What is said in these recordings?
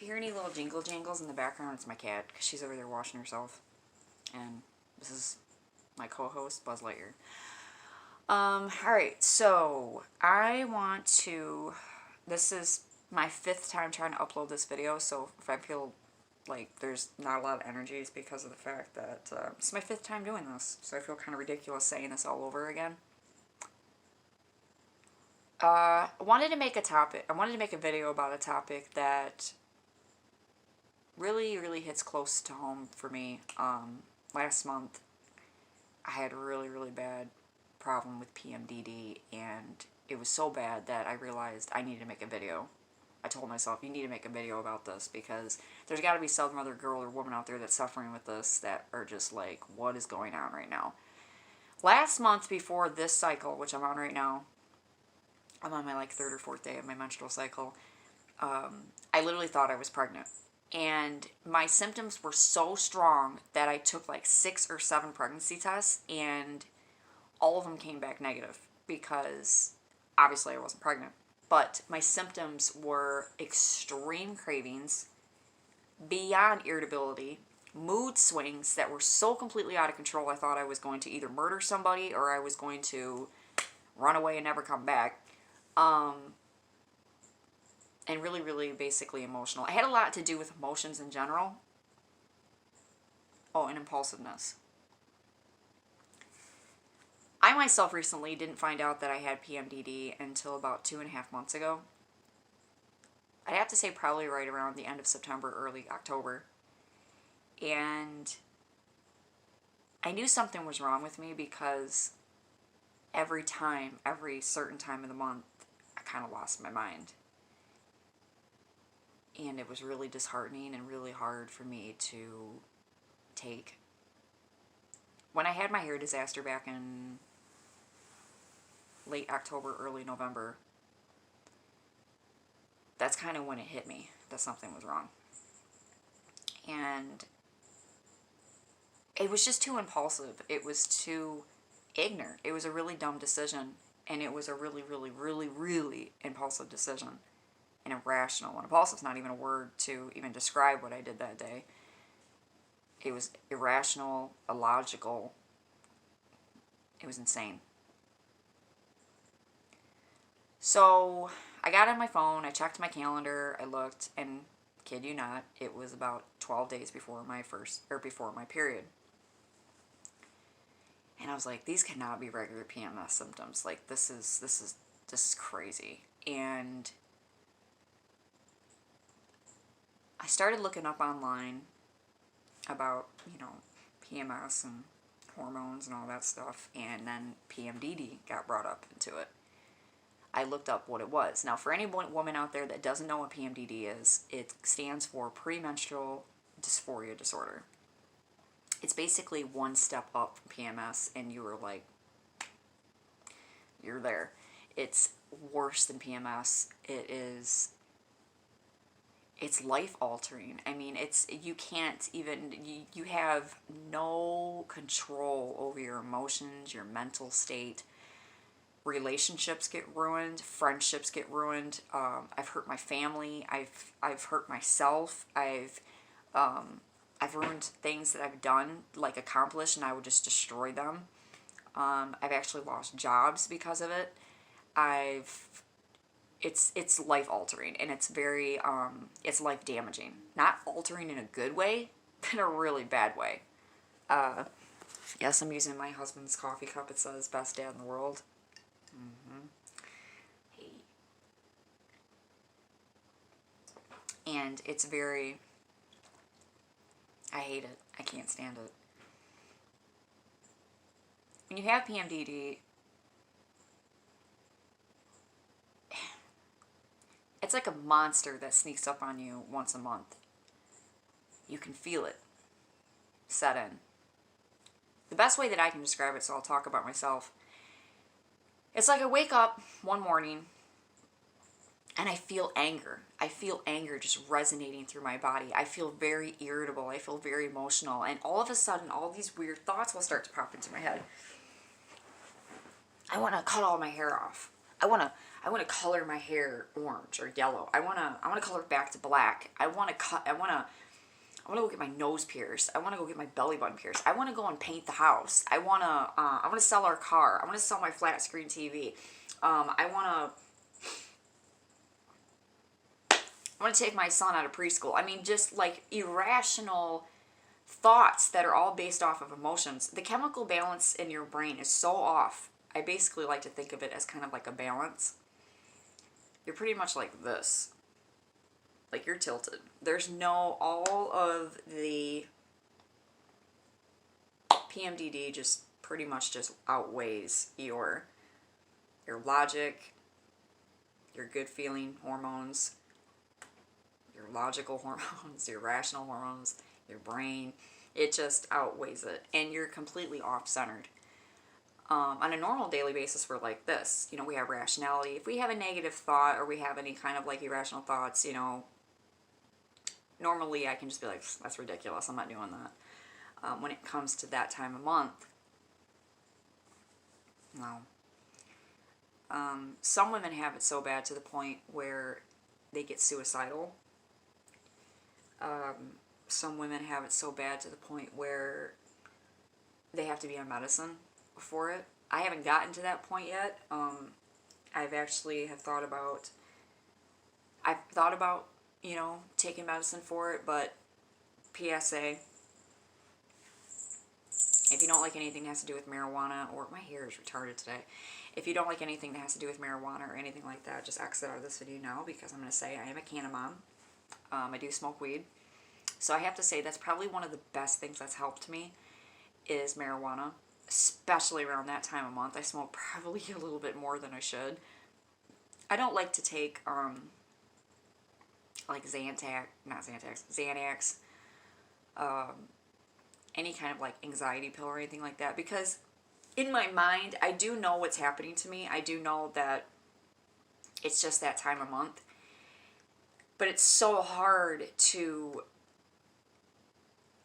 If you hear any little jingle jangles in the background, it's my cat, because she's over there washing herself. And this is my co-host, Buzz Lightyear. Alright, so I want to, this is my 5th time trying to upload this video, so if I feel like there's not a lot of energy, it's because of the fact that it's my 5th time doing this, so I feel kind of ridiculous saying this all over again. I wanted to make a video about a topic that really hits close to home for me. Last month, I had a really bad problem with PMDD, and it was so bad that I realized I needed to make a video. I told myself, you need to make a video about this, because there's got to be some other girl or woman out there that's suffering with this that are just like, what is going on right now? Last month, before this cycle, which I'm on right now, I'm on my like 3rd or 4th day of my menstrual cycle, I literally thought I was pregnant. And my symptoms were so strong that I took like 6 or 7 pregnancy tests, and all of them came back negative, because obviously I wasn't pregnant. But my symptoms were extreme cravings, beyond irritability, mood swings that were so completely out of control I thought I was going to either murder somebody or I was going to run away and never come back. And really basically emotional. It had a lot to do with emotions in general. Oh, and impulsiveness. I myself recently didn't find out that I had PMDD until about 2.5 months ago. I'd have to say probably right around the end of September, early October. And I knew something was wrong with me because every certain time of the month, I kind of lost my mind. And it was really disheartening and really hard for me to take. When I had my hair disaster back in late October, early November, that's kind of when it hit me that something was wrong. And it was just too impulsive. It was too ignorant. It was a really dumb decision. And it was a really impulsive decision. And irrational. And impulsive's not even a word to even describe what I did that day. It was irrational, illogical. It was insane. So I got on my phone, I checked my calendar, I looked, and kid you not, it was about 12 days before my period. And I was like, these cannot be regular PMS symptoms. Like, this is crazy. And I started looking up online about, PMS and hormones and all that stuff, and then PMDD got brought up into it. I looked up what it was. Now, for any woman out there that doesn't know what PMDD is, it stands for premenstrual dysphoria disorder. It's basically one step up from PMS, and you're there. It's worse than PMS. It's life-altering. I mean, you have no control over your emotions, your mental state. Relationships get ruined, friendships get ruined. I've hurt my family. I've hurt myself. I've ruined things that I've done, like accomplished, and I would just destroy them. I've actually lost jobs because of it. It's life altering, and it's it's life damaging. Not altering in a good way, but in a really bad way. Yes, I'm using my husband's coffee cup. It says best dad in the world. Hey. And it's I hate it. I can't stand it. When you have PMDD, it's like a monster that sneaks up on you once a month. You can feel it set in. The best way that I can describe it, so I'll talk about myself, it's like I wake up one morning and I feel anger. I feel anger just resonating through my body. I feel very irritable. I feel very emotional. And all of a sudden, all these weird thoughts will start to pop into my head. I want to cut all my hair off. I want I want to color my hair orange or yellow. I want to color it back to black. I want to go get my nose pierced. I want to go get my belly button pierced. I want to go and paint the house. I want to sell our car. I want to sell my flat screen TV. I want to take my son out of preschool. I mean, just like irrational thoughts that are all based off of emotions. The chemical balance in your brain is so off. I basically like to think of it as kind of like a balance. You're pretty much like this. Like you're tilted. There's no, all of the PMDD just pretty much just outweighs your logic, your good feeling hormones, your logical hormones, your rational hormones, your brain. It just outweighs it. And you're completely off-centered. On a normal daily basis, we're like this. You know, we have rationality. If we have a negative thought or we have any kind of like irrational thoughts, you know, normally I can just be like, that's ridiculous. I'm not doing that. When it comes to that time of month, no. Some women have it so bad to the point where they get suicidal. Some women have it so bad to the point where they have to be on medicine for it. I haven't gotten to that point yet. I've thought about, you know, taking medicine for it, but PSA, if you don't like anything that has to do with marijuana, or my hair is retarded today, if you don't like anything that has to do with marijuana or anything like that, just exit out of this video now, because I'm going to say I am a canna mom. I do smoke weed. So I have to say that's probably one of the best things that's helped me is marijuana, especially around that time of month. I smoke probably a little bit more than I should. I don't like to take like Xanax, any kind of like anxiety pill or anything like that, because in my mind I do know what's happening to me. I do know that it's just that time of month, but it's so hard to,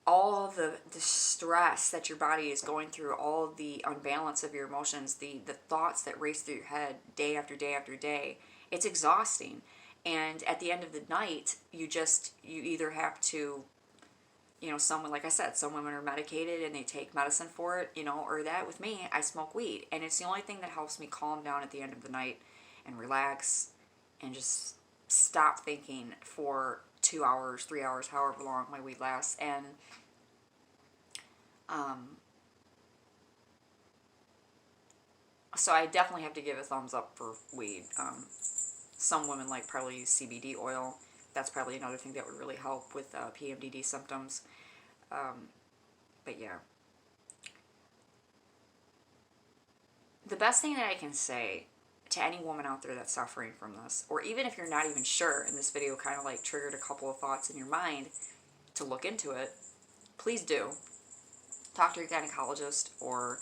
all the stress that your body is going through, all the unbalance of your emotions, the thoughts that race through your head day after day after day, it's exhausting. And at the end of the night, you either have to, you know, someone, like I said, some women are medicated and they take medicine for it, you know, or that with me, I smoke weed. And it's the only thing that helps me calm down at the end of the night and relax and just stop thinking for 2 hours, 3 hours, however long my weed lasts. And so I definitely have to give a thumbs up for weed. Some women like probably use CBD oil. That's probably another thing that would really help with PMDD symptoms. But yeah. The best thing that I can say to any woman out there that's suffering from this, or even if you're not even sure, and this video kind of like triggered a couple of thoughts in your mind to look into it, please do. Talk to your gynecologist, or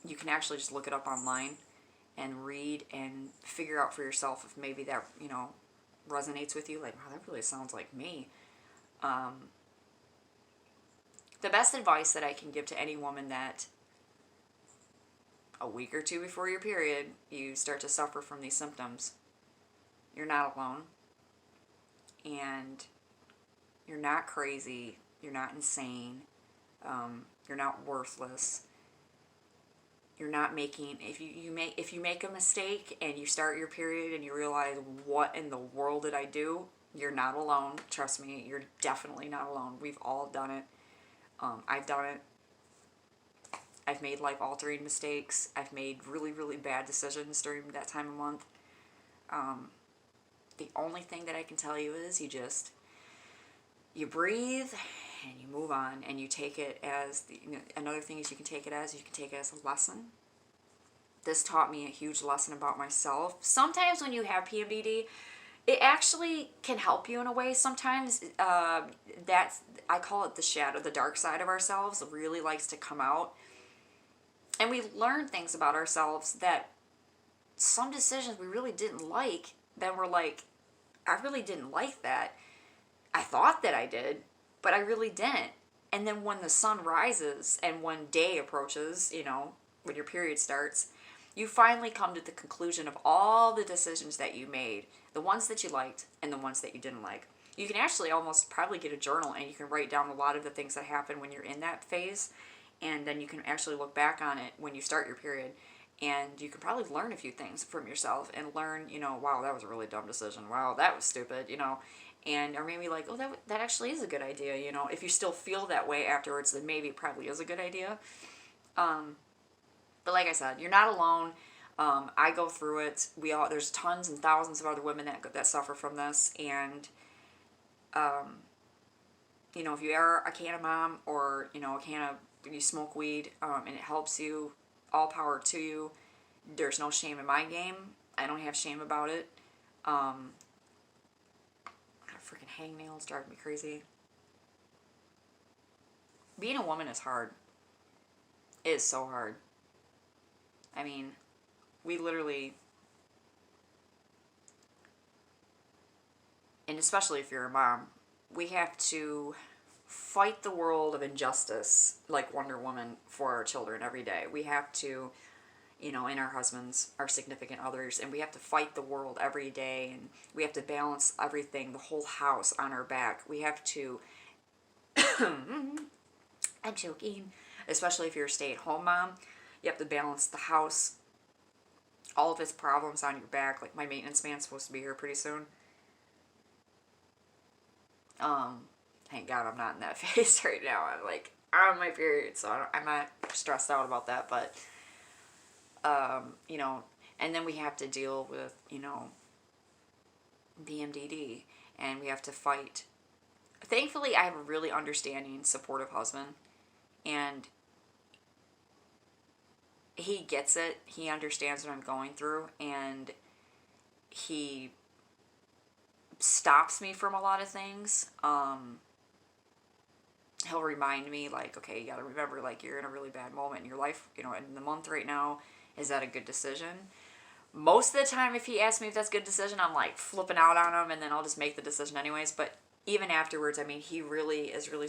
you can actually just look it up online and read and figure out for yourself if maybe that, you know, resonates with you. Like, wow, that really sounds like me. The best advice that I can give to any woman that a week or two before your period you start to suffer from these symptoms, you're not alone, and you're not crazy, you're not insane, you're not worthless. You're not making, if you make a mistake and you start your period and you realize, what in the world did I do? You're not alone. Trust me, you're definitely not alone. We've all done it. I've done it. I've made life-altering mistakes. I've made really, really bad decisions during that time of month. The only thing that I can tell you is you breathe and you move on, and you take it as, another thing is you can take it as a lesson. This taught me a huge lesson about myself. Sometimes when you have PMDD, it actually can help you in a way. Sometimes I call it the shadow, the dark side of ourselves really likes to come out. And we learn things about ourselves that some decisions we really didn't like, then we're like, I really didn't like that. I thought that I did, but I really didn't. And then when the sun rises and when day approaches, you know, when your period starts, You finally come to the conclusion of all the decisions that you made, the ones that you liked and the ones that you didn't like. You can actually almost probably get a journal and you can write down a lot of the things that happen when you're in that phase, and then you can actually look back on it when you start your period, and you can probably learn a few things from yourself and learn, wow, that was a really dumb decision. Wow, that was stupid, and or maybe like, oh, that actually is a good idea, If you still feel that way afterwards, then maybe it probably is a good idea. But like I said, you're not alone. I go through it. There's tons and thousands of other women that suffer from this, and if you are a can of mom, or a can of, you smoke weed, and it helps you, all power to you. There's no shame in my game. I don't have shame about it. Freaking hangnails drive me crazy. Being a woman is hard. It is so hard. I mean, we literally, and especially if you're a mom, we have to fight the world of injustice like Wonder Woman for our children every day. We have to, and our husbands, our significant others, and we have to fight the world every day, and we have to balance everything, the whole house on our back. We have to, I'm joking, especially if you're a stay-at-home mom, you have to balance the house, all of its problems on your back. Like, my maintenance man's supposed to be here pretty soon. Thank God I'm not in that phase right now. I'm like, I'm on my period, so I'm not stressed out about that, but, and then we have to deal with, PMDD, and we have to fight. Thankfully, I have a really understanding, supportive husband, and he gets it. He understands what I'm going through, and he stops me from a lot of things. He'll remind me, like, okay, you gotta remember, like, you're in a really bad moment in your life, in the month right now. Is that a good decision? Most of the time, if he asks me if that's a good decision, I'm like flipping out on him, and then I'll just make the decision anyways. But even afterwards, I mean, he really is really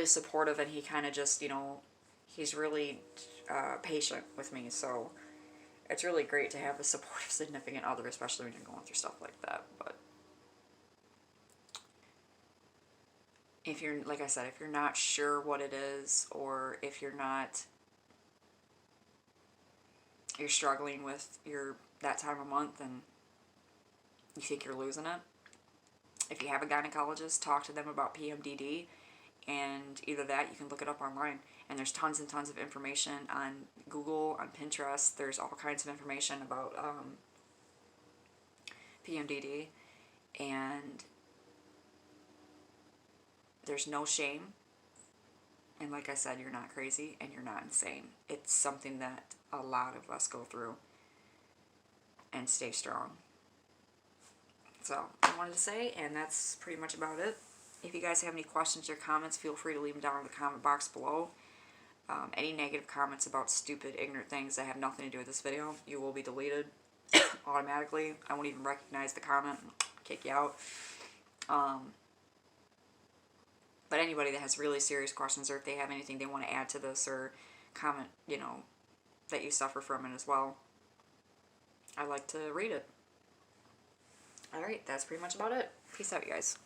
supportive, and he kind of just, he's really patient with me. So it's really great to have a supportive significant other, especially when you're going through stuff like that. But if you're, like I said, if you're not sure what it is, or if you're struggling with that time of month and you think you're losing it, if you have a gynecologist, talk to them about PMDD, and either that, you can look it up online, and there's tons and tons of information on Google, on Pinterest. There's all kinds of information about PMDD, and there's no shame. And like I said, you're not crazy and you're not insane. It's something that a lot of us go through, and stay strong. So I wanted to say, and that's pretty much about it. If you guys have any questions or comments, feel free to leave them down in the comment box below. Any negative comments about stupid, ignorant things that have nothing to do with this video, you will be deleted automatically. I won't even recognize the comment and kick you out. But anybody that has really serious questions, or if they have anything they want to add to this, or comment, that you suffer from it as well, I like to read it. Alright, that's pretty much about it. Peace out, you guys.